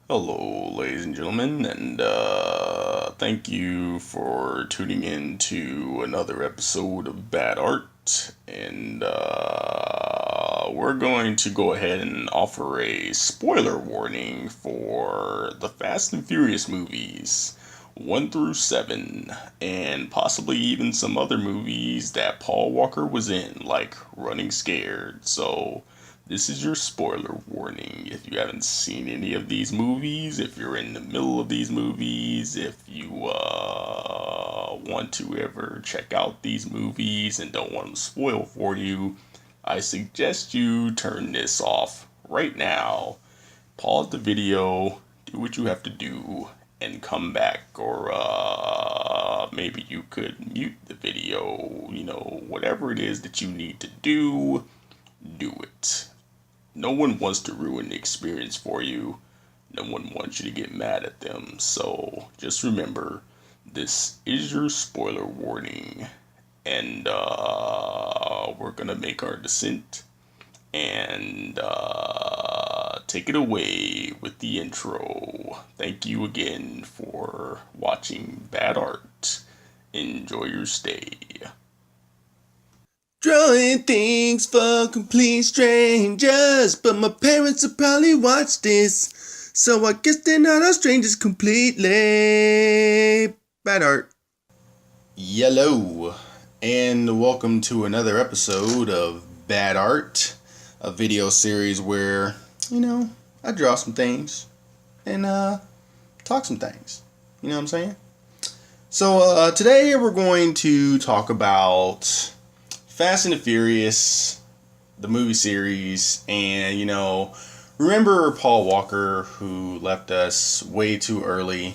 Hello, ladies and gentlemen, and thank you for tuning in to another episode of Bad Art. And we're going to go ahead and offer a spoiler warning for the Fast and Furious movies 1 through 7, and possibly even some other movies that Paul Walker was in, like Running Scared. So this is your spoiler warning. If you haven't seen any of these movies, if you're in the middle of these movies, if you want to ever check out these movies and don't want them spoiled for you, I suggest you turn this off right now. Pause the video, do what you have to do, and come back. Or maybe you could mute the video, whatever it is that you need to do, do it. No one wants to ruin the experience for you. No one wants you to get mad at them. So just remember, this is your spoiler warning. And we're going to make our descent and take it away with the intro. Thank you again for watching Bad Art. Enjoy your stay. Drawing things for complete strangers, but my parents will probably watch this, so I guess they're not our strangers completely. Bad Art. Hello, and welcome to another episode of Bad Art, a video series where, I draw some things and talk some things. You know what I'm saying? So today we're going to talk about Fast and the Furious, the movie series, and remember Paul Walker, who left us way too early.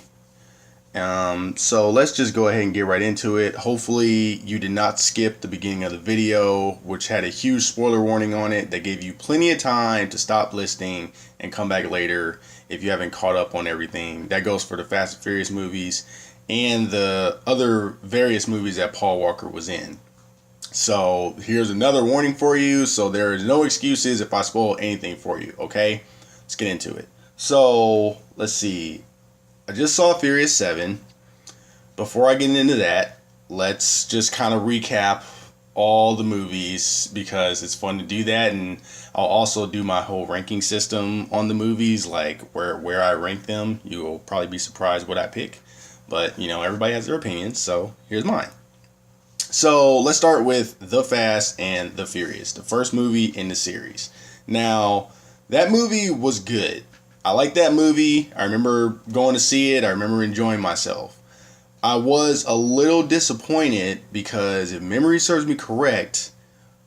So let's just go ahead and get right into it. Hopefully you did not skip the beginning of the video, which had a huge spoiler warning on it that gave you plenty of time to stop listening and come back later if you haven't caught up on everything. That goes for the Fast and Furious movies and the other various movies that Paul Walker was in. So here's another warning for you. So there is no excuses if I spoil anything for you. Okay, let's get into it. So let's see. I just saw Furious 7. Before I get into that, let's just kind of recap all the movies because it's fun to do that, and I'll also do my whole ranking system on the movies, like where I rank them. You will probably be surprised what I pick, but everybody has their opinions. So here's mine. So let's start with The Fast and the Furious, the first movie in the series. Now, that movie was good. I like that movie. I remember going to see it. I remember enjoying myself. I was a little disappointed because, if memory serves me correct,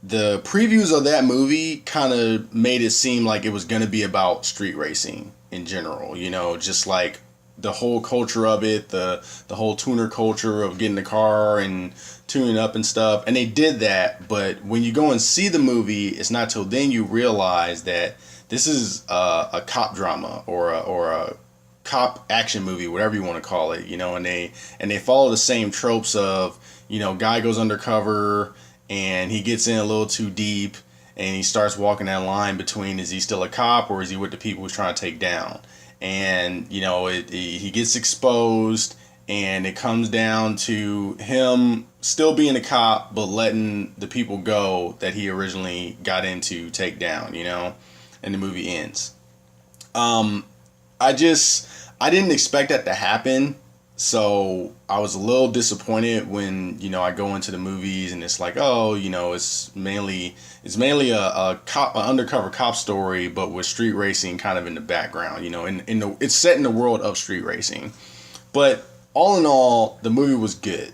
the previews of that movie kind of made it seem like it was going to be about street racing in general. Just like the whole culture of it, the whole tuner culture of getting the car and tuning up and stuff. And they did that, but when you go and see the movie, it's not till then you realize that this is a cop drama or a cop action movie, whatever you want to call it, and they follow the same tropes of, guy goes undercover and he gets in a little too deep and he starts walking that line between, is he still a cop or is he with the people he's trying to take down? And he gets exposed, and it comes down to him still being a cop but letting the people go that he originally got into take down, and the movie ends. I didn't expect that to happen, so I was a little disappointed when I go into the movies and it's like, oh, it's mainly a cop, an undercover cop story, but with street racing kind of in the background. It's set in the world of street racing. But all in all, the movie was good.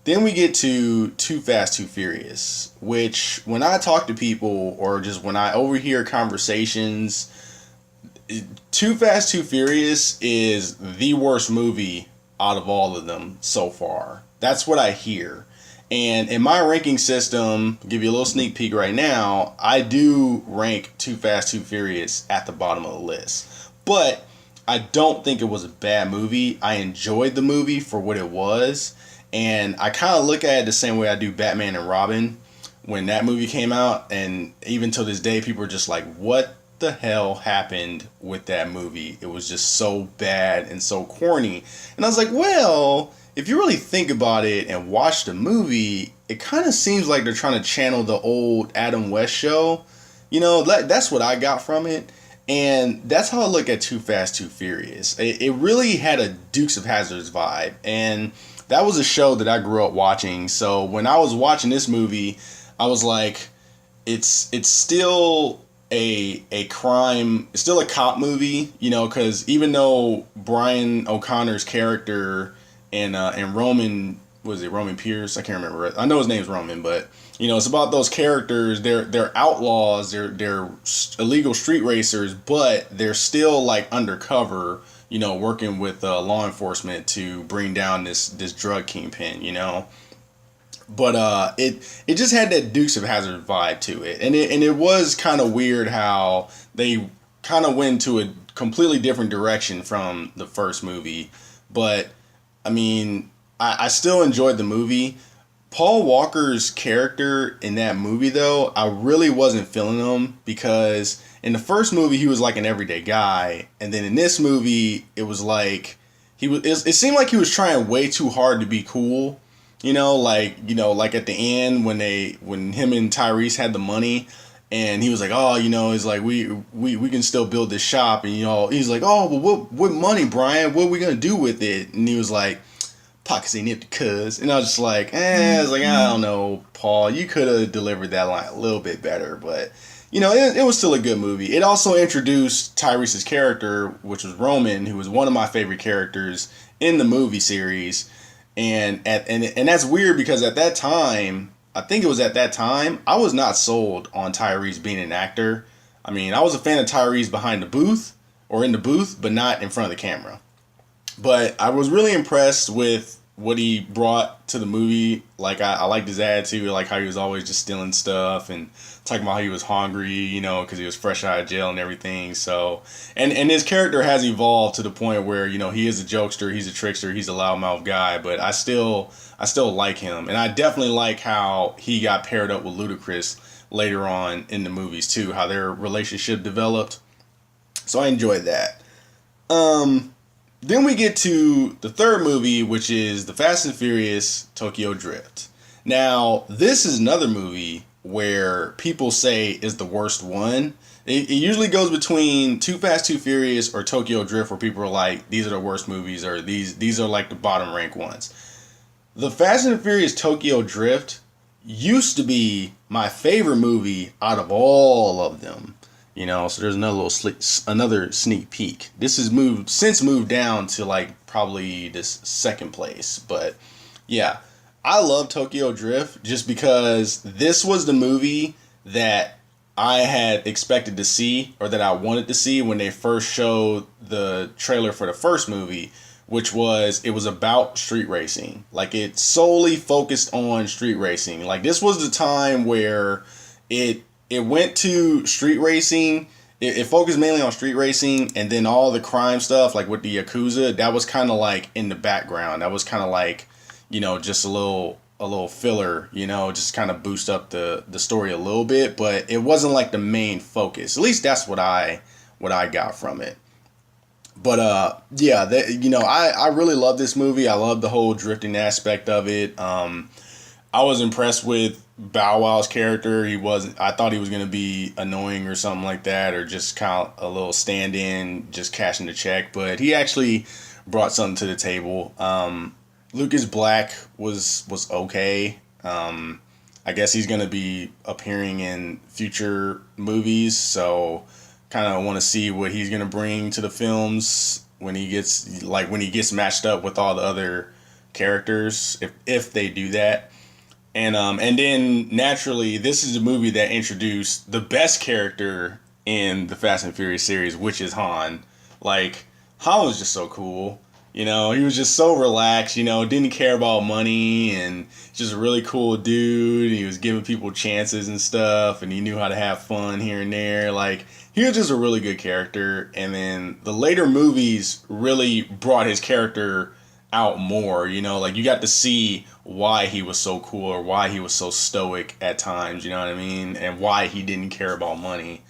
Then we get to Too Fast, Too Furious, which when I talk to people or just when I overhear conversations, Too Fast, Too Furious is the worst movie out of all of them so far. That's what I hear. And in my ranking system, give you a little sneak peek right now, I do rank Too Fast, Too Furious at the bottom of the list. But I don't think it was a bad movie. I enjoyed the movie for what it was. And I kind of look at it the same way I do Batman and Robin when that movie came out. And even till this day, people are just like, what the hell happened with that movie? It was just so bad and so corny. And I was like, well, if you really think about it and watch the movie, it kind of seems like they're trying to channel the old Adam West show. That's what I got from it. And that's how I look at Too Fast, Too Furious. It really had a Dukes of Hazzards vibe. And that was a show that I grew up watching. So when I was watching this movie, I was like, it's still a crime, it's still a cop movie, because even though Brian O'Connor's character and Roman, was it Roman Pierce? I can't remember. I know his name's Roman, but it's about those characters. They're outlaws. They're illegal street racers, but they're still like undercover. Working with law enforcement to bring down this drug kingpin. But it just had that Dukes of Hazzard vibe to it, and it was kind of weird how they kind of went to a completely different direction from the first movie. But I mean, I still enjoyed the movie. Paul Walker's character in that movie, though, I really wasn't feeling him, because in the first movie he was like an everyday guy, and then in this movie it was like it seemed like he was trying way too hard to be cool. Like at the end when him and Tyrese had the money, and he was like, oh, it's like we can still build this shop, and he's like, oh, well, what money, Brian? What are we gonna do with it? And he was like, pockets ain't empty, cuz. And I was just like, I was like, I don't know, Paul, you could have delivered that line a little bit better, but it was still a good movie. It also introduced Tyrese's character, which was Roman, who was one of my favorite characters in the movie series. And that's weird, because at that time, I think it was at that time, I was not sold on Tyrese being an actor. I mean, I was a fan of Tyrese behind the booth or in the booth, but not in front of the camera. But I was really impressed with what he brought to the movie. Like, I liked his attitude, like how he was always just stealing stuff and talking about how he was hungry, because he was fresh out of jail and everything. So, and his character has evolved to the point where, he is a jokester, he's a trickster, he's a loudmouth guy, but I still like him. And I definitely like how he got paired up with Ludacris later on in the movies too, how their relationship developed. So I enjoyed that. Then we get to the third movie, which is The Fast and Furious Tokyo Drift. Now, this is another movie where people say is the worst one. It usually goes between Too Fast, Too Furious or Tokyo Drift, where people are like, these are the worst movies, or these are like the bottom rank ones. The Fast and Furious Tokyo Drift used to be my favorite movie out of all of them. So there's another sneak peek. This has moved down to like probably this second place. But yeah, I love Tokyo Drift just because this was the movie that I had expected to see, or that I wanted to see when they first showed the trailer for the first movie, which was, it was about street racing. Like, it solely focused on street racing. Like, this was the time where it went to street racing. It focused mainly on street racing, and then all the crime stuff, like with the Yakuza, that was kind of like in the background. That was kind of like, just a little filler, just kind of boost up the story a little bit, but it wasn't like the main focus. At least that's what I got from it. But yeah, I really love this movie. I love the whole drifting aspect of it. I was impressed with Bow Wow's character. I thought he was going to be annoying or something like that, or just kind of a little stand-in, just cashing the check, but he actually brought something to the table. Lucas Black was okay. I guess he's going to be appearing in future movies, so kind of want to see what he's going to bring to the films when he gets matched up with all the other characters, if they do that. And then naturally, this is a movie that introduced the best character in the Fast and Furious series, which is Han. Like, Han was just so cool. He was just so relaxed, didn't care about money, and just a really cool dude. He was giving people chances and stuff, and he knew how to have fun here and there. Like, he was just a really good character. And then the later movies really brought his character out more, like you got to see why he was so cool, or why he was so stoic at times, you know what I mean? And why he didn't care about money.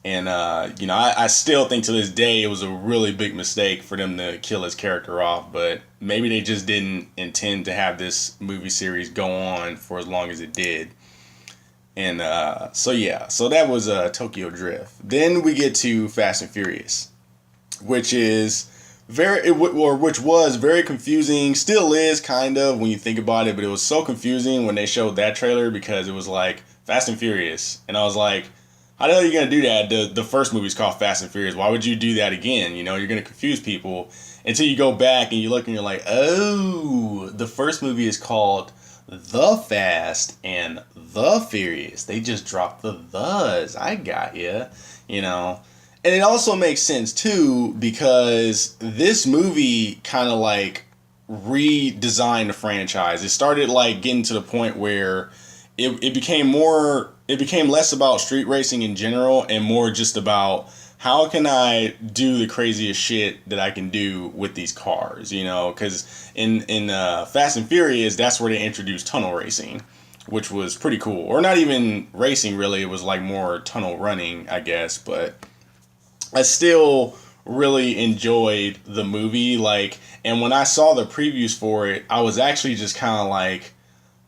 And I still think to this day it was a really big mistake for them to kill his character off. But maybe they just didn't intend to have this movie series go on for as long as it did. And so that was Tokyo Drift. Then we get to Fast and Furious, which is which was very confusing. Still is kind of when you think about it, but it was so confusing when they showed that trailer because it was like Fast and Furious, and I was like, how the hell are you gonna do that? The first movie's called Fast and Furious. Why would you do that again? You know, you're gonna confuse people until you go back and you look and you're like, oh, the first movie is called The Fast and The Furious. They just dropped the thes. I got you. You know. And it also makes sense too because this movie kind of like redesigned the franchise. It started like getting to the point where it became less about street racing in general and more just about how can I do the craziest shit that I can do with these cars, you know? Because in Fast and Furious, that's where they introduced tunnel racing, which was pretty cool. Or not even racing really, it was like more tunnel running, I guess, but I still really enjoyed the movie. Like, and when I saw the previews for it, I was actually just kind of like,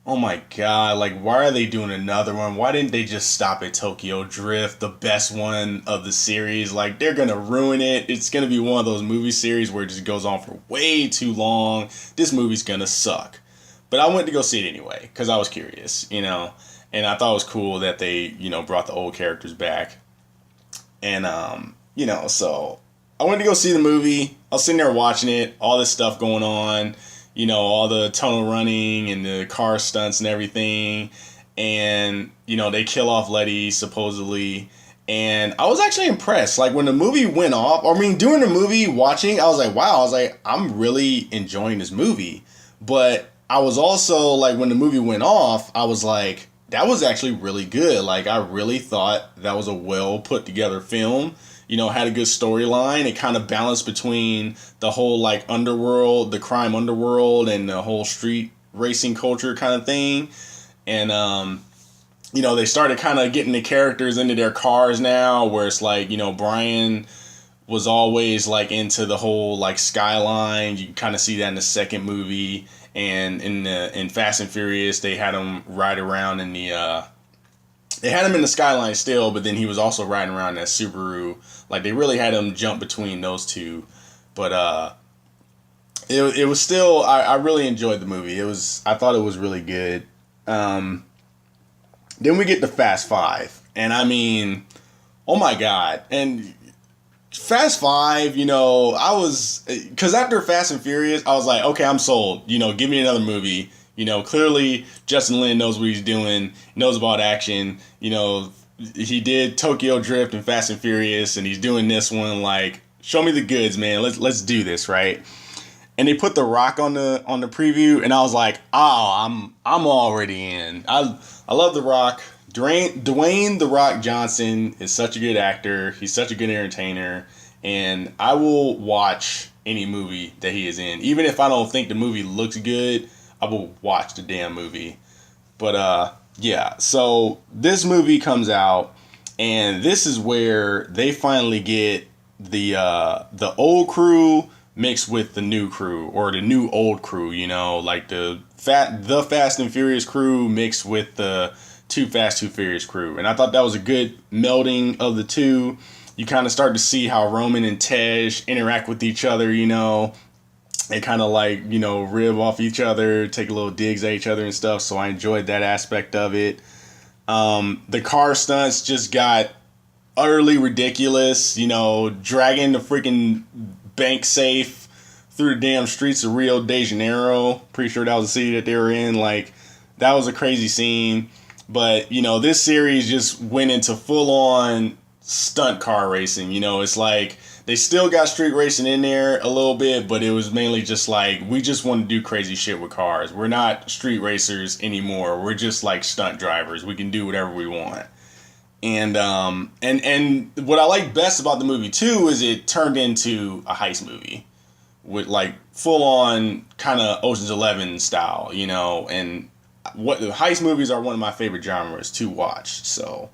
oh my god, like, why are they doing another one? Why didn't they just stop at Tokyo Drift, the best one of the series? Like, they're gonna ruin it. It's gonna be one of those movie series where it just goes on for way too long. This movie's gonna suck. But I went to go see it anyway, because I was curious, you know? And I thought it was cool that they, you know, brought the old characters back. And, so I went to go see the movie. I was sitting there watching it, all this stuff going on, you know, all the tunnel running and the car stunts and everything. And, you know, they kill off Letty, supposedly. And I was actually impressed. Like, when the movie went off, during the movie, watching, I was like, wow, I'm really enjoying this movie. But I was also, like, when the movie went off, I was like, that was actually really good. Like, I really thought that was a well put together film. You know, had a good storyline. It kind of balanced between the whole, like, underworld, the crime underworld, and the whole street racing culture kind of thing. And, they started kind of getting the characters into their cars now, where it's like, you know, Brian was always, like, into the whole, like, skyline. You can kind of see that in the second movie. And in Fast and Furious, they had him ride around in the they had him in the skyline still, but then he was also riding around in that Subaru. Like, they really had him jump between those two. But it was still, I really enjoyed the movie. I thought it was really good. Then we get to Fast Five, and I mean, oh my god! And Fast Five, you know, because after Fast and Furious, I was like, okay, I'm sold. You know, give me another movie. You know, clearly Justin Lin knows what he's doing, knows about action. You know, he did Tokyo Drift and Fast and Furious, and he's doing this one. Like, show me the goods, man. Let's do this, right? And they put The Rock on the preview, and I was like, oh, I'm already in. I love The Rock. Dwayne The Rock Johnson is such a good actor. He's such a good entertainer, and I will watch any movie that he is in, even if I don't think the movie looks good. I will watch the damn movie. But yeah, so this movie comes out, and this is where they finally get the old crew mixed with the new crew, or the new old crew, you know, like the Fast and Furious crew mixed with the Too Fast, Too Furious crew. And I thought that was a good melding of the two. You kind of start to see how Roman and Tej interact with each other, you know. They kind of like, you know, rib off each other, take little digs at each other and stuff. So I enjoyed that aspect of it. The car stunts just got utterly ridiculous, you know, dragging the freaking bank safe through the damn streets of Rio de Janeiro. Pretty sure that was the city that they were in. Like, that was a crazy scene. But, you know, this series just went into full-on stunt car racing. You know, it's like they still got street racing in there a little bit, but it was mainly just like, we just want to do crazy shit with cars. We're not street racers anymore. We're just like stunt drivers. We can do whatever we want. And what I like best about the movie too is it turned into a heist movie with like full on kind of Ocean's 11 style, you know. And what heist movies are one of my favorite genres to watch. So,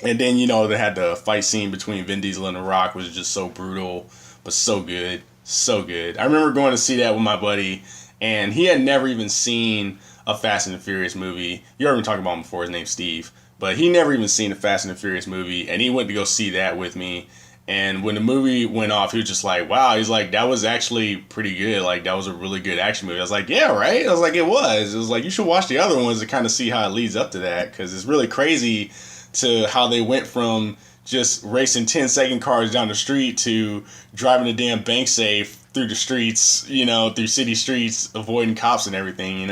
And then, they had the fight scene between Vin Diesel and The Rock, was just so brutal, but so good. So good. I remember going to see that with my buddy, and he had never even seen a Fast and the Furious movie. You heard me talking about him before, his name's Steve. But he never even seen a Fast and the Furious movie, and he went to go see that with me. And when the movie went off, he was just like, wow. He's like, that was actually pretty good. Like, that was a really good action movie. I was like, yeah, right? I was like, it was. It was like, you should watch the other ones to kind of see how it leads up to that, because it's really crazy to how they went from just racing 10-second cars down the street to driving a damn bank safe through the streets, through city streets, avoiding cops and everything.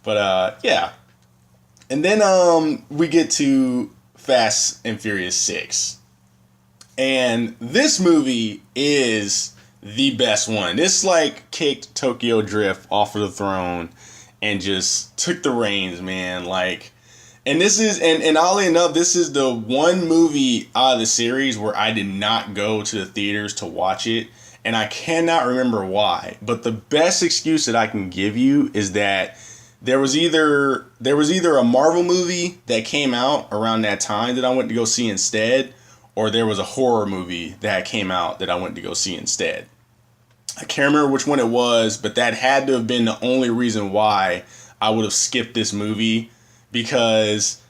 But, yeah. And then we get to Fast and Furious 6. And this movie is the best one. This like kicked Tokyo Drift off of the throne and just took the reins, man. Like, and this is, and oddly enough, this is the one movie out of the series where I did not go to the theaters to watch it. And I cannot remember why. But the best excuse that I can give you is that there was either a Marvel movie that came out around that time that I went to go see instead, or there was a horror movie that came out that I went to go see instead. I can't remember which one it was, but that had to have been the only reason why I would have skipped this movie. Because,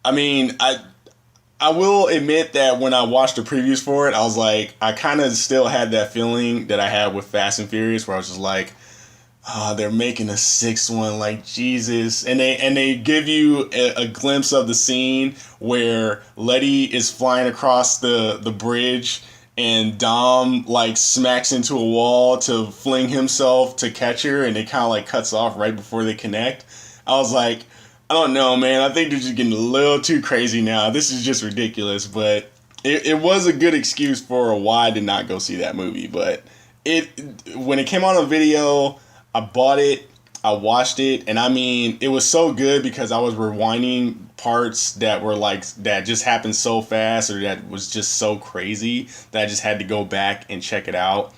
I mean, I will admit that when I watched the previews for it, I was like, I kind of still had that feeling that I had with Fast and Furious, where I was just like, they're making a sixth one, like Jesus. And they give you a glimpse of the scene where Letty is flying across the bridge and Dom like smacks into a wall to fling himself to catch her, and it kind of like cuts off right before they connect. I was like, I don't know, man. I think they're just getting a little too crazy now. This is just ridiculous. But it was a good excuse for why I did not go see that movie. But when it came out on video, I bought it, I watched it, and I mean, it was so good because I was rewinding parts that were like, that just happened so fast, or that was just so crazy that I just had to go back and check it out.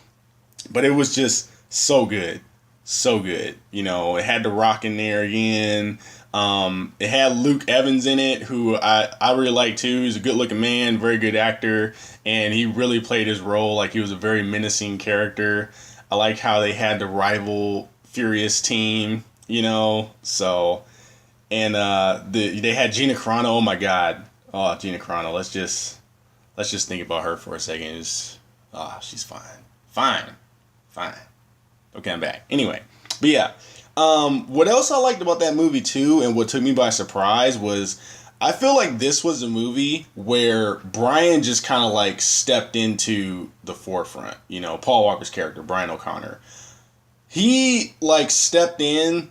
But it was just so good. So good. It had The Rock in there again. It had Luke Evans in it, who I really like too. He's a good looking man, very good actor, and he really played his role. Like, he was a very menacing character. I like how they had the rival Furious team, so, and they had Gina Carano. Oh my God. Oh, Gina Carano. Let's just think about her for a second. She's fine. Okay, I'm back. Anyway, but yeah. What else I liked about that movie too, and what took me by surprise, was I feel like this was a movie where Brian just kind of like stepped into the forefront. Paul Walker's character, Brian O'Connor. He like stepped in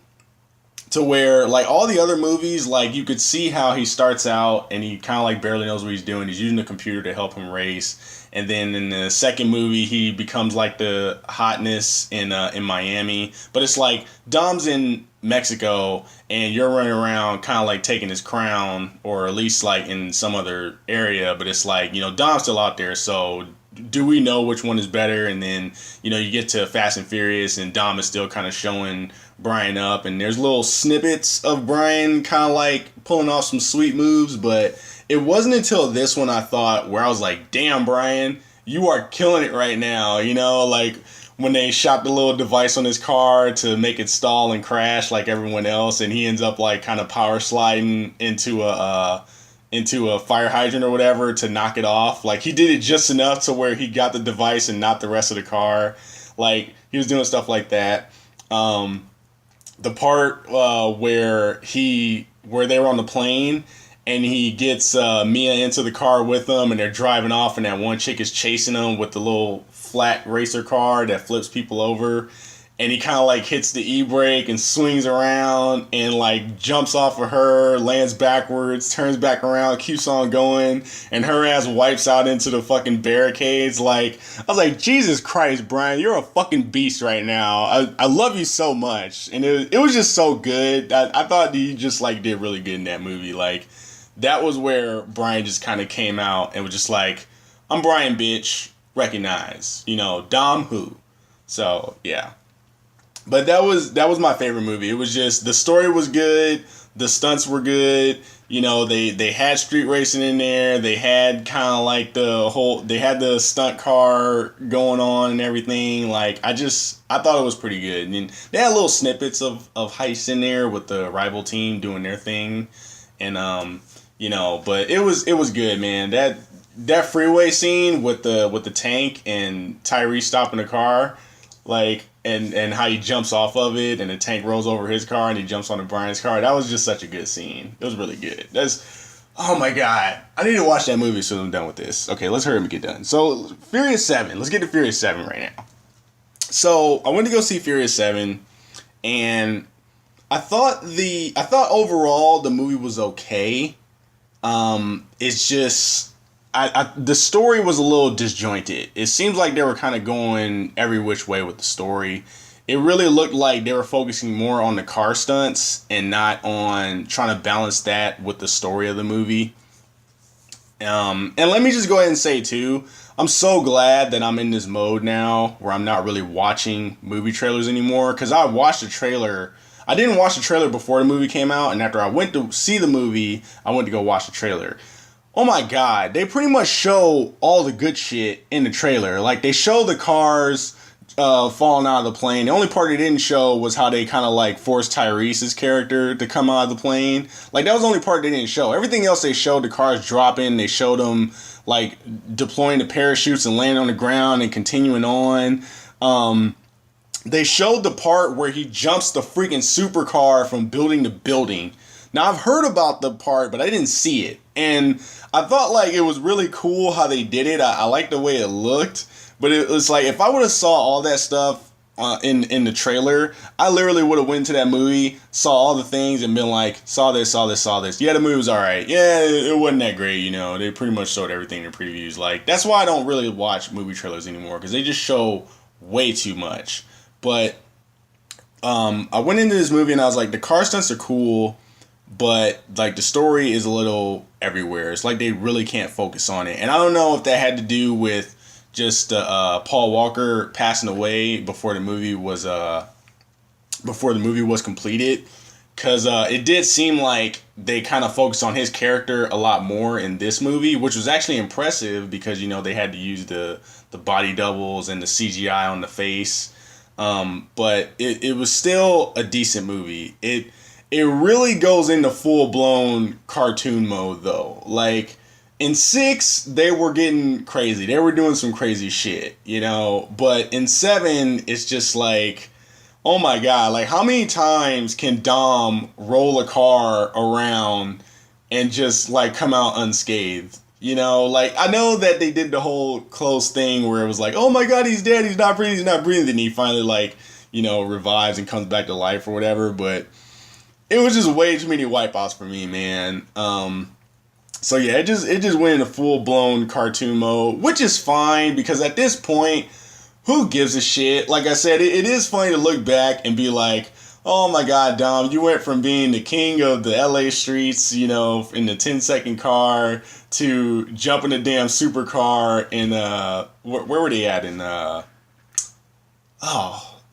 to where, like, all the other movies, like, you could see how he starts out and he kind of like barely knows what he's doing. He's using the computer to help him race. And then in the second movie, he becomes like the hotness in Miami. But it's like Dom's in Mexico and you're running around kind of like taking his crown, or at least like in some other area. But it's like, Dom's still out there. So do we know which one is better? And then, you get to Fast and Furious and Dom is still kind of showing Brian up, and there's little snippets of Brian kind of like pulling off some sweet moves. But it wasn't until this one I thought, where I was like, damn, Brian, you are killing it right now. Like when they shot the little device on his car to make it stall and crash like everyone else, and he ends up like kind of power sliding into a fire hydrant or whatever to knock it off. Like, he did it just enough to where he got the device and not the rest of the car. Like, he was doing stuff like that. The part where they were on the plane and he gets Mia into the car with them, and they're driving off, and that one chick is chasing them with the little flat racer car that flips people over. And he kind of like hits the e-brake and swings around and like jumps off of her, lands backwards, turns back around, keeps on going, and her ass wipes out into the fucking barricades. Like, I was like, Jesus Christ, Brian, you're a fucking beast right now. I love you so much. And it was just so good. I thought he just like did really good in that movie. Like, that was where Brian just kind of came out and was just like, I'm Brian, bitch, recognize, Dom who. So, yeah. But that was my favorite movie. It was just, the story was good, The stunts were good. You know, they had street racing in there. They had kind of like they had the stunt car going on and everything. Like, I thought it was pretty good. And they had little snippets of heists in there with the rival team doing their thing. And, you know, but it was good, man. That freeway scene with the tank and Tyrese stopping the car, like, and how he jumps off of it and the tank rolls over his car and he jumps onto Brian's car. That was just such a good scene. It was really good. Oh my god. I need to watch that movie as soon as I'm done with this. Okay, let's hurry up and get done. So, Furious 7. Let's get to Furious 7 right now. So, I went to go see Furious 7 and I thought overall the movie was okay. It's just the story was a little disjointed. It seems like they were kind of going every which way with the story. It really looked like they were focusing more on the car stunts and not on trying to balance that with the story of the movie. And let me just go ahead and say too, I'm so glad that I'm in this mode now where I'm not really watching movie trailers anymore, because I watched the trailer. I didn't watch the trailer before the movie came out, and after I went to see the movie, I went to go watch the trailer. Oh my god, they pretty much show all the good shit in the trailer. Like, they show the cars falling out of the plane. The only part they didn't show was how they kind of like forced Tyrese's character to come out of the plane. Like, that was the only part they didn't show. Everything else they showed, the cars dropping, they showed them like deploying the parachutes and landing on the ground and continuing on. They showed the part where he jumps the freaking supercar from building to building. Now, I've heard about the part, but I didn't see it. And I thought, like, it was really cool how they did it. I liked the way it looked. But it was like, if I would have saw all that stuff in the trailer, I literally would have went to that movie, saw all the things, and been like, saw this, saw this, saw this. Yeah, the movie was alright. Yeah, it wasn't that great, you know. They pretty much showed everything in the previews. Like, that's why I don't really watch movie trailers anymore, because they just show way too much. But I went into this movie and I was like, the car stunts are cool, but like the story is a little everywhere. It's like they really can't focus on it. And I don't know if that had to do with just Paul Walker passing away before the movie was completed, because it did seem like they kind of focused on his character a lot more in this movie, which was actually impressive because, you know, they had to use the body doubles and the CGI on the face. But it was still a decent movie. It really goes into full-blown cartoon mode, though. Like, in 6, they were getting crazy. They were doing some crazy shit, you know? But in 7, it's just like, oh my god, like, how many times can Dom roll a car around and just, like, come out unscathed? You know, like, I know that they did the whole close thing where it was like, oh my god, he's dead, he's not breathing, and he finally, like, you know, revives and comes back to life or whatever, but it was just way too many wipeouts for me, man. So yeah, it just went into full-blown cartoon mode, which is fine, because at this point, who gives a shit? Like I said, it is funny to look back and be like, oh my god, Dom, you went from being the king of the LA streets, you know, in the 10-second car, to jumping a damn supercar in, where were they at? In, Abu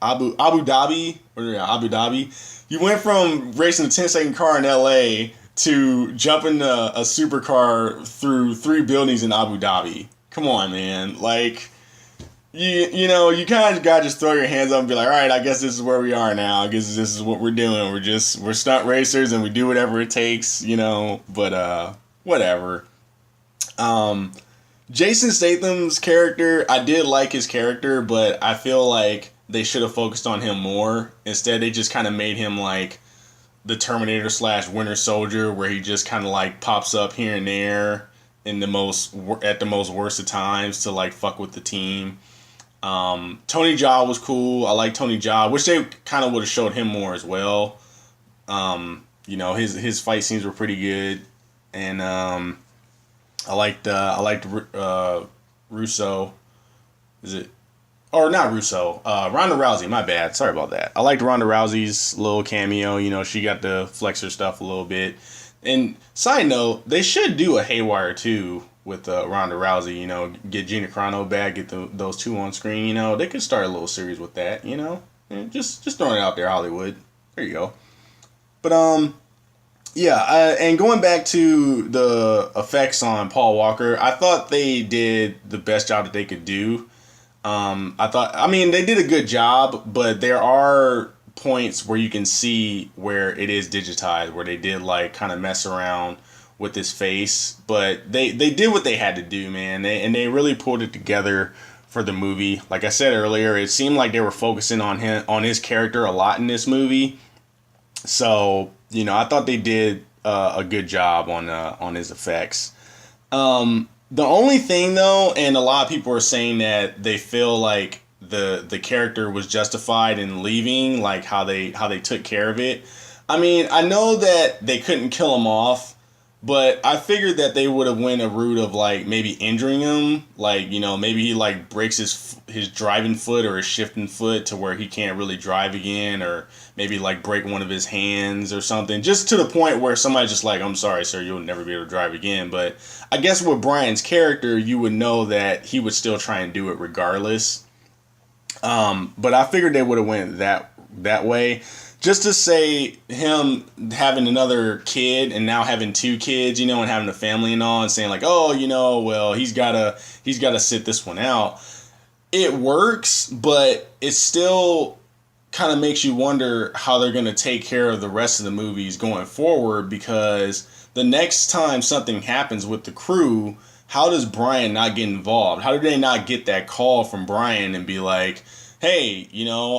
Dhabi? Abu Dhabi. You went from racing a 10-second car in LA to jumping a supercar through 3 buildings in Abu Dhabi. Come on, man. Like, you know, you kind of gotta just throw your hands up and be like, all right, I guess this is where we are now. I guess this is what we're doing. We're stunt racers and we do whatever it takes, you know, but, whatever. Jason Statham's character, I did like his character, but I feel like they should have focused on him more. Instead, they just kind of made him like the Terminator / Winter Soldier, where he just kind of like pops up here and there at the most worst of times to like fuck with the team. Tony Jaa was cool. I like Tony Jaa. Wish they kind of would have showed him more as well. You know, his fight scenes were pretty good, and I liked Russo. Is it? Or not Russo. Ronda Rousey. My bad. Sorry about that. I liked Ronda Rousey's little cameo. You know, she got to flex her stuff a little bit. And side note, they should do a Haywire too with Ronda Rousey. You know, get Gina Carano back, get those two on screen. You know, they could start a little series with that. You know, and just throwing it out there, Hollywood. There you go. But Yeah, and going back to the effects on Paul Walker, I thought they did the best job that they could do. I mean, they did a good job, but there are points where you can see where it is digitized, where they did like kind of mess around with his face, but they did what they had to do, man, and they really pulled it together for the movie. Like I said earlier, it seemed like they were focusing on his character a lot in this movie. So I thought they did a good job on his effects. The only thing though, and a lot of people are saying that they feel like the character was justified in leaving, like how they took care of it. I mean, I know that they couldn't kill him off, but I figured that they would have went a route of like maybe injuring him, like maybe he like breaks his driving foot or his shifting foot to where he can't really drive again, or maybe like break one of his hands or something, just to the point where somebody's just like, I'm sorry, sir, you'll never be able to drive again. But I guess with Brian's character, you would know that he would still try and do it regardless. But I figured they would have went that way, just to say him having another kid and now having two kids, and having a family and all, and saying like, oh, well, he's gotta sit this one out. It works, but it still kind of makes you wonder how they're going to take care of the rest of the movies going forward, because the next time something happens with the crew, how does Brian not get involved? How do they not get that call from Brian and be like, hey,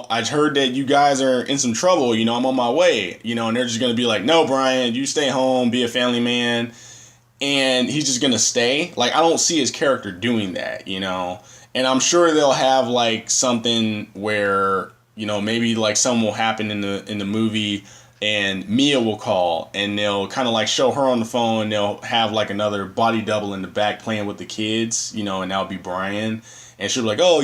I heard that you guys are in some trouble, I'm on my way, and they're just going to be like, no, Brian, you stay home, be a family man, and he's just going to stay? Like, I don't see his character doing that, and I'm sure they'll have like something where maybe like something will happen in the movie, and Mia will call, and they'll kind of like show her on the phone. They'll have like another body double in the back playing with the kids, and that'll be Brian. And she'll be like, oh,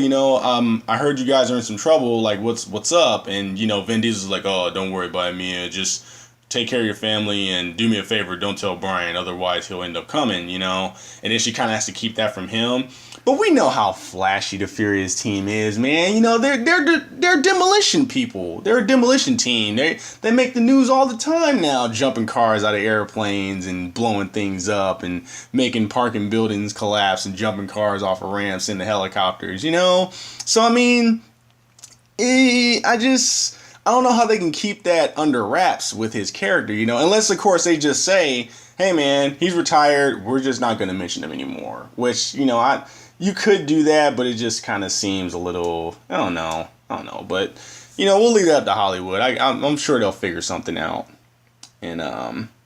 I heard you guys are in some trouble. Like, what's up? And Vin Diesel's like, oh, don't worry about it, Mia. Just take care of your family and do me a favor. Don't tell Brian, otherwise he'll end up coming. And then she kind of has to keep that from him. But we know how flashy the Furious team is, man. They're demolition people. They're a demolition team. They make the news all the time now, jumping cars out of airplanes and blowing things up and making parking buildings collapse and jumping cars off of ramps into helicopters. So I mean, I don't know how they can keep that under wraps with his character. Unless of course they just say, hey man, he's retired. We're just not going to mention him anymore. Which you could do that, but it just kind of seems a little, I don't know. But we'll leave that up to Hollywood. I'm sure they'll figure something out. And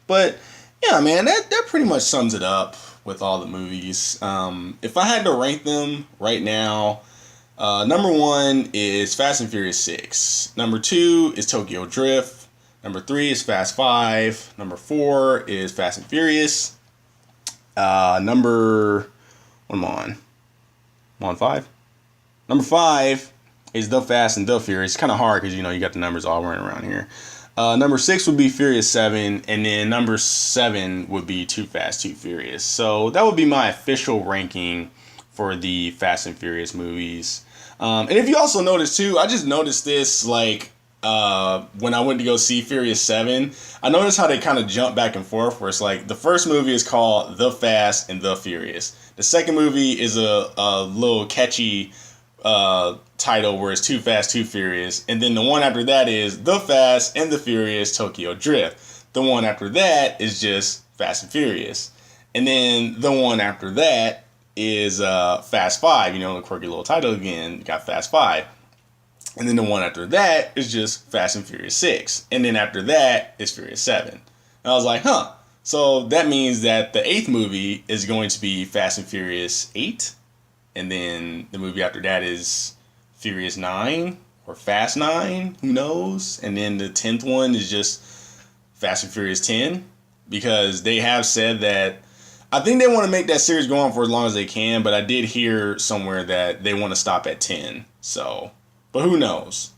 but yeah, man, that pretty much sums it up with all the movies. If I had to rank them right now, number 1 is Fast and Furious 6. Number 2 is Tokyo Drift. Number 3 is Fast 5. Number 4 is Fast and Furious. What am I on? I'm on 5. Number 5 is The Fast and the Furious. It's kind of hard because, you got the numbers all running around here. Number 6 would be Furious 7. And then number 7 would be Too Fast, Too Furious. So that would be my official ranking for the Fast and Furious movies. And if you also notice too, I just noticed this like when I went to go see Furious 7, I noticed how they kind of jump back and forth, where it's like the first movie is called The Fast and the Furious. The second movie is a little catchy title where it's Too Fast, Too Furious. And then the one after that is The Fast and the Furious Tokyo Drift. The one after that is just Fast and Furious. And then the one after that is Fast 5, the quirky little title again. You got Fast 5. And then the one after that is just Fast and Furious 6. And then after that is Furious 7. And I was like, huh. So that means that the 8th movie is going to be Fast and Furious 8. And then the movie after that is Furious 9 or Fast 9. Who knows? And then the 10th one is just Fast and Furious 10. Because they have said that, I think they want to make that series go on for as long as they can, but I did hear somewhere that they want to stop at 10. So, but who knows?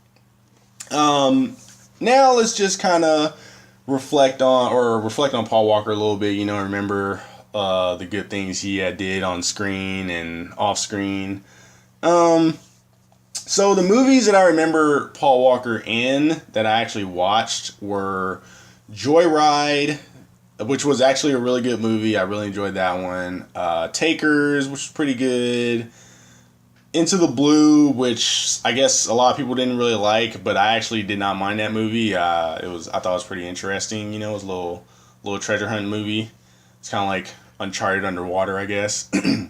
Now let's just kind of reflect on Paul Walker a little bit. Remember the good things he did on screen and off screen. So the movies that I remember Paul Walker in that I actually watched were Joyride, which was actually a really good movie. I really enjoyed that one. Takers, which was pretty good. Into the Blue, which I guess a lot of people didn't really like, but I actually did not mind that movie. I thought it was pretty interesting. You know, it was a little treasure hunt movie. It's kind of like Uncharted underwater, I guess. And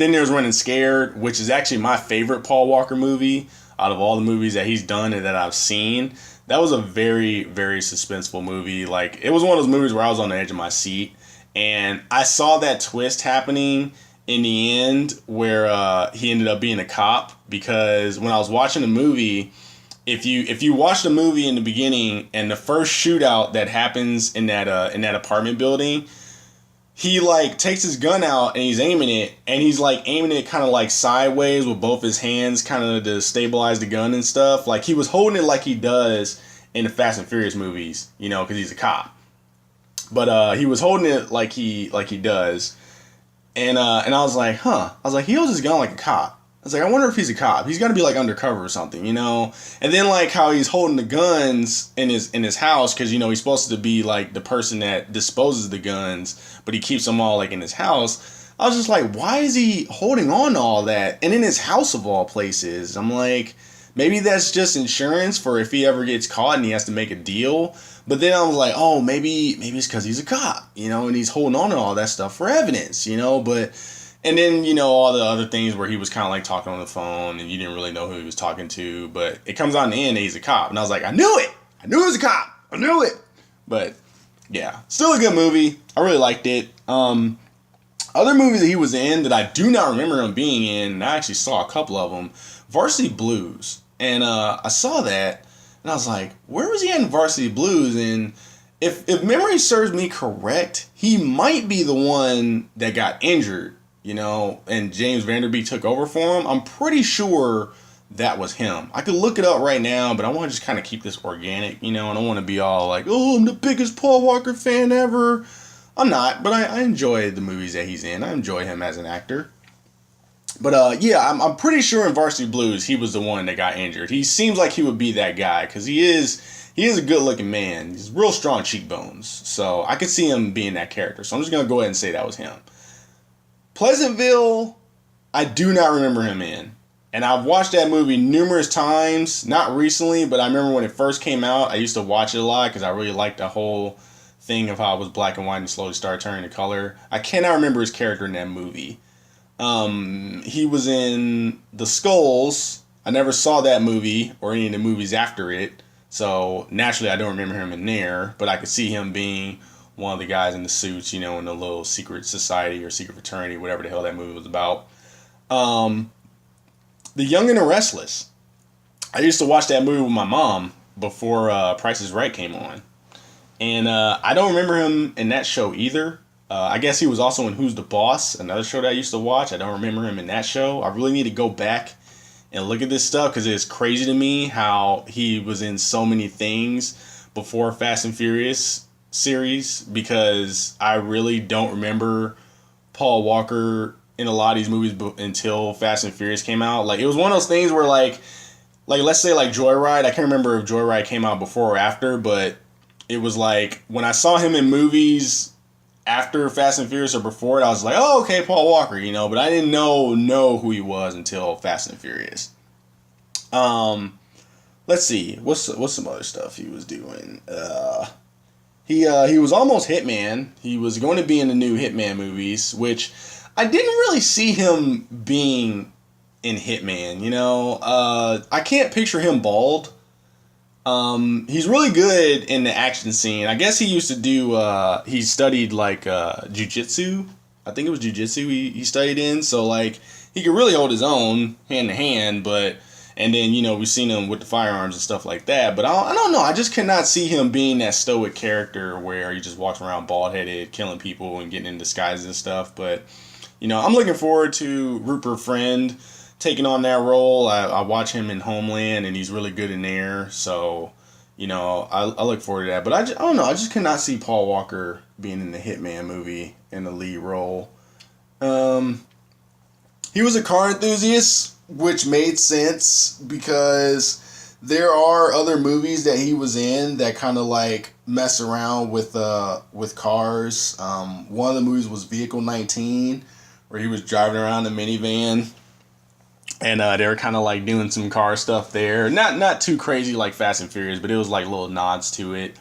then there's Running Scared, which is actually my favorite Paul Walker movie out of all the movies that he's done and that I've seen. That was a very, very suspenseful movie. Like, it was one of those movies where I was on the edge of my seat. And I saw that twist happening in the end where he ended up being a cop, because when I was watching the movie, if you watch the movie in the beginning and the first shootout that happens in that apartment building, he like takes his gun out and he's aiming it, and he's like aiming it kind of like sideways with both his hands kind of to stabilize the gun and stuff. Like, he was holding it like he does in the Fast and Furious movies, you know, because he's a cop. But he was holding it like he does. And I was like, huh. I was like, he holds his gun like a cop. I was like, I wonder if he's a cop. He's got to be like undercover or something, you know? And then like how he's holding the guns in his house, because, you know, he's supposed to be like the person that disposes the guns, but he keeps them all like in his house. I was just like, why is he holding on to all that? And in his house of all places. I'm like, maybe that's just insurance for if he ever gets caught and he has to make a deal. But then I was like, oh, maybe it's because he's a cop, you know, and he's holding on to all that stuff for evidence, you know. But, and then, you know, all the other things where he was kind of like talking on the phone and you didn't really know who he was talking to. But it comes out in the end that he's a cop. And I was like, I knew it. I knew he was a cop. I knew it. But yeah, still a good movie. I really liked it. Other movies that he was in that I do not remember him being in, and I actually saw a couple of them, Varsity Blues. And I saw that. And I was like, where was he in Varsity Blues? And if memory serves me correct, he might be the one that got injured, you know, and James Vanderbeek took over for him. I'm pretty sure that was him. I could look it up right now, but I want to just kind of keep this organic, you know. I don't want to be all like, oh, I'm the biggest Paul Walker fan ever. I'm not, but I enjoy the movies that he's in. I enjoy him as an actor. But yeah, I'm pretty sure in Varsity Blues he was the one that got injured. He seems like he would be that guy, because he is a good looking man. He's real strong cheekbones, so I could see him being that character. So I'm just gonna go ahead and say that was him. Pleasantville, I do not remember him in, and I've watched that movie numerous times. Not recently, but I remember when it first came out. I used to watch it a lot because I really liked the whole thing of how it was black and white and slowly started turning to color. I cannot remember his character in that movie. He was in The Skulls. I never saw that movie or any of the movies after it, so naturally I don't remember him in there, but I could see him being one of the guys in the suits, you know, in the little secret society or secret fraternity, whatever the hell that movie was about. The Young and the Restless. I used to watch that movie with my mom before Price is Right came on. And I don't remember him in that show either. I guess he was also in Who's the Boss, another show that I used to watch. I don't remember him in that show. I really need to go back and look at this stuff, because it's crazy to me how he was in so many things before Fast and Furious series, because I really don't remember Paul Walker in a lot of these movies until Fast and Furious came out. Like, it was one of those things where like let's say like Joyride. I can't remember if Joyride came out before or after, but it was like when I saw him in movies after Fast and Furious or before it, I was like, oh, okay, Paul Walker, you know, but I didn't know who he was until Fast and Furious. Let's see, what's some other stuff he was doing? He was almost Hitman. He was going to be in the new Hitman movies, which I didn't really see him being in Hitman, you know. I can't picture him bald. He's really good in the action scene. I guess he used to do, he studied like jiu-jitsu. I think it was jiu-jitsu he studied in. So like he could really hold his own hand to hand, and then, you know, we've seen him with the firearms and stuff like that. But I don't know. I just cannot see him being that stoic character where he just walks around bald-headed, killing people and getting in disguises and stuff. But, you know, I'm looking forward to Rupert Friend taking on that role. I watch him in Homeland, and he's really good in there. So, you know, I look forward to that. But I don't know. I just cannot see Paul Walker being in the Hitman movie in the lead role. He was a car enthusiast, which made sense because There are other movies that he was in that kind of like mess around with cars. One of the movies was Vehicle 19, where he was driving around a minivan, and they were kind of like doing some car stuff there. Not too crazy like Fast and Furious, but it was like little nods to it.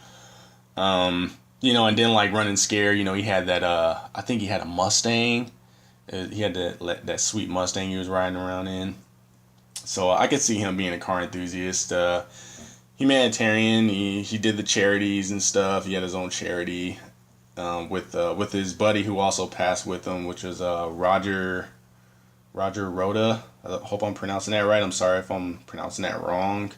And then like Running Scare, he had that. I think he had a Mustang. He had that sweet Mustang he was riding around in. So I could see him being a car enthusiast, humanitarian. He did the charities and stuff. He had his own charity with his buddy who also passed with him, which was Roger Rhoda. I hope I'm pronouncing that right. I'm sorry if I'm pronouncing that wrong.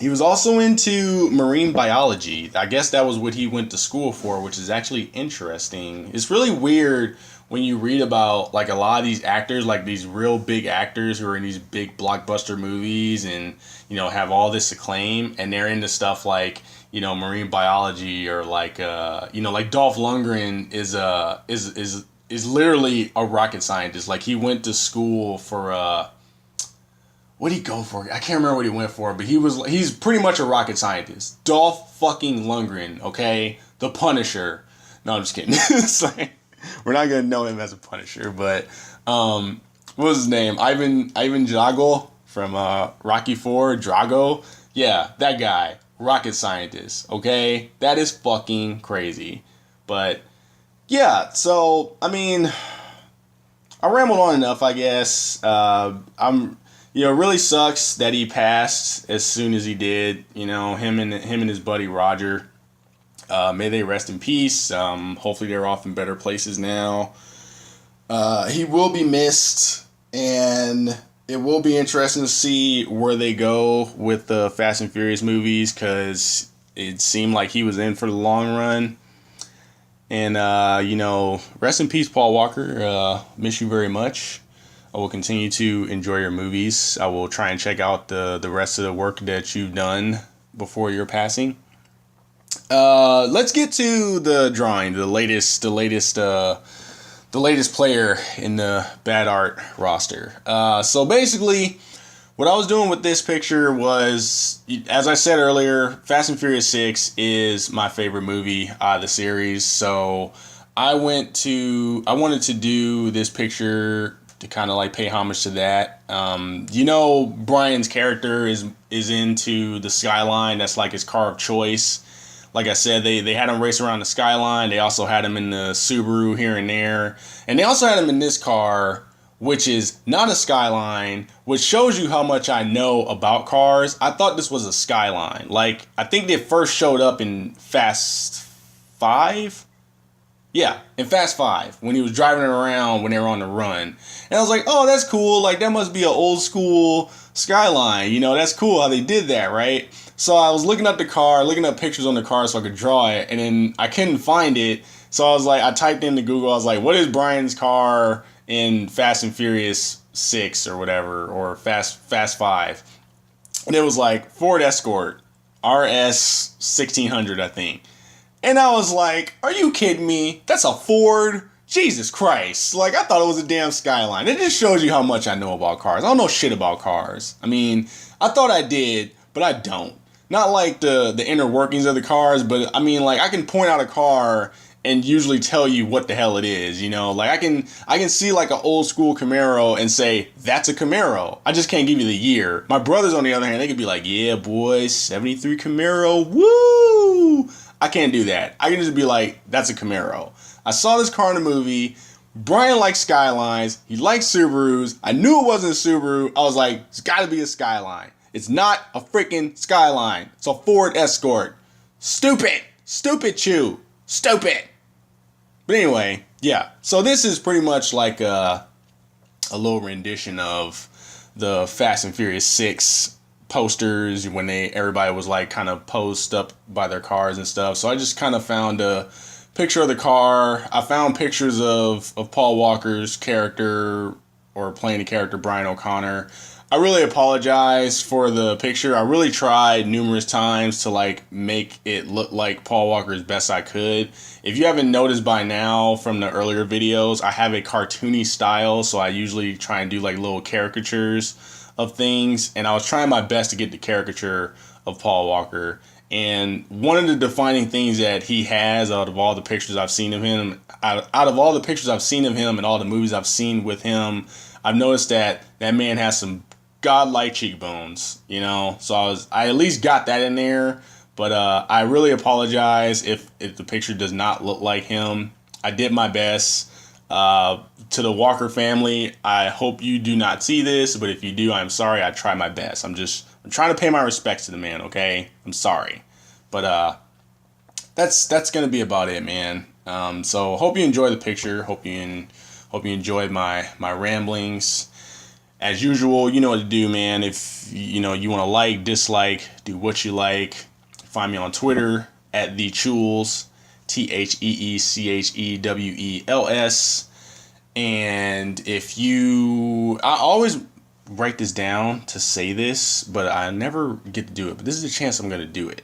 He was also into marine biology. I guess that was what he went to school for, which is actually interesting. It's really weird when you read about like a lot of these actors, like these real big actors who are in these big blockbuster movies and have all this acclaim, and they're into stuff like marine biology, or like like Dolph Lundgren is literally a rocket scientist. Like he went to school for what did he go for? I can't remember what he went for, but he's pretty much a rocket scientist. Dolph fucking Lundgren, okay? The Punisher. No, I'm just kidding. It's like, we're not gonna know him as a Punisher, but what was his name? Ivan Drago from Rocky 4, Drago. Yeah, that guy. Rocket scientist, okay? That is fucking crazy. But yeah, so I mean, I rambled on enough, I guess. It really sucks that he passed as soon as he did. Him and his buddy Roger. May they rest in peace. Hopefully they're off in better places now. He will be missed, and it will be interesting to see where they go with the Fast and Furious movies, because it seemed like he was in for the long run. And, rest in peace, Paul Walker. Miss you very much. I will continue to enjoy your movies. I will try and check out the rest of the work that you've done before your passing. Let's get to the drawing, the latest player in the Bad Art roster. So basically, what I was doing with this picture was, as I said earlier, Fast and Furious 6 is my favorite movie out of the series. So I wanted to do this picture to kind of like pay homage to that. Brian's character is into the Skyline. That's like his car of choice. Like I said, they had him race around the Skyline. They also had him in the Subaru here and there. And they also had him in this car, which is not a Skyline, which shows you how much I know about cars. I thought this was a Skyline. Like, I think they first showed up in Fast 5. Yeah, in Fast 5, when he was driving it around when they were on the run. And I was like, oh, that's cool. Like, that must be an old school Skyline. That's cool how they did that, right? So I was looking up the car, looking up pictures on the car so I could draw it, and then I couldn't find it. So I was like, I typed into Google, I was like, what is Brian's car in Fast and Furious 6 or whatever, or Fast 5? And it was like Ford Escort, RS 1600, I think. And I was like, are you kidding me? That's a Ford? Jesus Christ. Like, I thought it was a damn Skyline. It just shows you how much I know about cars. I don't know shit about cars. I mean, I thought I did, but I don't. Not like the inner workings of the cars, but I mean, like, I can point out a car and usually tell you what the hell it is, Like, I can see like an old school Camaro and say, that's a Camaro. I just can't give you the year. My brothers, on the other hand, they could be like, yeah, boy, 73 Camaro, woo! I can't do that. I can just be like, that's a Camaro. I saw this car in a movie. Brian likes Skylines. He likes Subarus. I knew it wasn't a Subaru. I was like, it's got to be a Skyline. It's not a freaking Skyline. It's a Ford Escort. Stupid. Stupid Chew. Stupid. But anyway, yeah. So this is pretty much like a little rendition of the Fast and Furious 6 posters when everybody was like kind of posed up by their cars and stuff. So I just kind of found a picture of the car. I found pictures of Paul Walker's character, or playing the character Brian O'Connor. I really apologize for the picture. I really tried numerous times to like make it look like Paul Walker as best I could. If you haven't noticed by now from the earlier videos, I have a cartoony style, so I usually try and do like little caricatures of things, and I was trying my best to get the caricature of Paul Walker. And one of the defining things that he has out of all the pictures I've seen of him, out of all the pictures I've seen of him and all the movies I've seen with him, I've noticed that that man has some godlike cheekbones, you know. So I at least got that in there. But I really apologize if the picture does not look like him. I did my best. To the Walker family, I hope you do not see this, but if you do, I'm sorry. I tried my best. I'm trying to pay my respects to the man, okay? I'm sorry. But that's gonna be about it, man. So hope you enjoy the picture. Hope you enjoyed my ramblings. As usual, you know what to do, man. If you want to like, dislike, do what you like. Find me on Twitter at the Chewels, TheeChewels. And I always write this down to say this, but I never get to do it. But this is a chance I'm going to do it.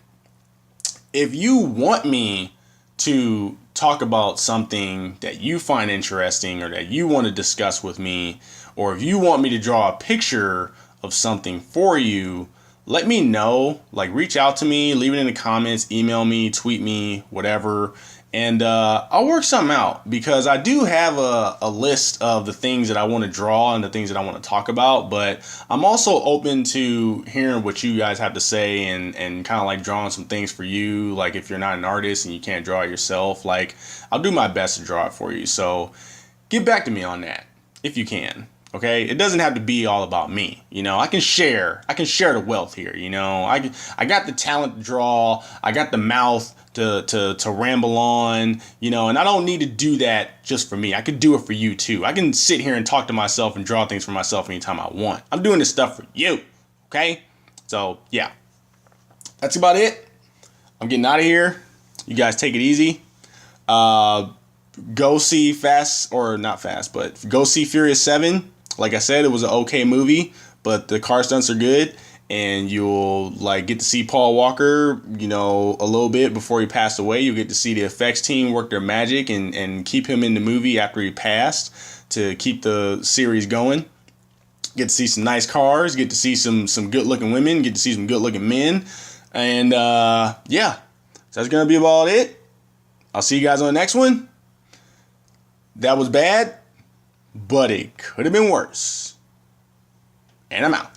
If you want me to talk about something that you find interesting or that you want to discuss with me, or if you want me to draw a picture of something for you, let me know. Like, reach out to me, leave it in the comments, email me, tweet me, whatever. And I'll work something out, because I do have a list of the things that I want to draw and the things that I want to talk about. But I'm also open to hearing what you guys have to say and kind of like drawing some things for you. Like, if you're not an artist and you can't draw it yourself, like, I'll do my best to draw it for you. So get back to me on that if you can. Okay, it doesn't have to be all about me. You know, I can share the wealth here. You know, I got the talent to draw. I got the mouth to ramble on. You know, and I don't need to do that just for me. I could do it for you too. I can sit here and talk to myself and draw things for myself anytime I want. I'm doing this stuff for you. Okay, so yeah, that's about it. I'm getting out of here. You guys take it easy. Go see go see Furious 7. Like I said, it was an okay movie, but the car stunts are good, and you'll like get to see Paul Walker, you know, a little bit before he passed away. You'll get to see the effects team work their magic and keep him in the movie after he passed to keep the series going. Get to see some nice cars, get to see some good looking women, get to see some good looking men, and yeah, so that's gonna be about it. I'll see you guys on the next one. That was bad, but it could have been worse. And I'm out.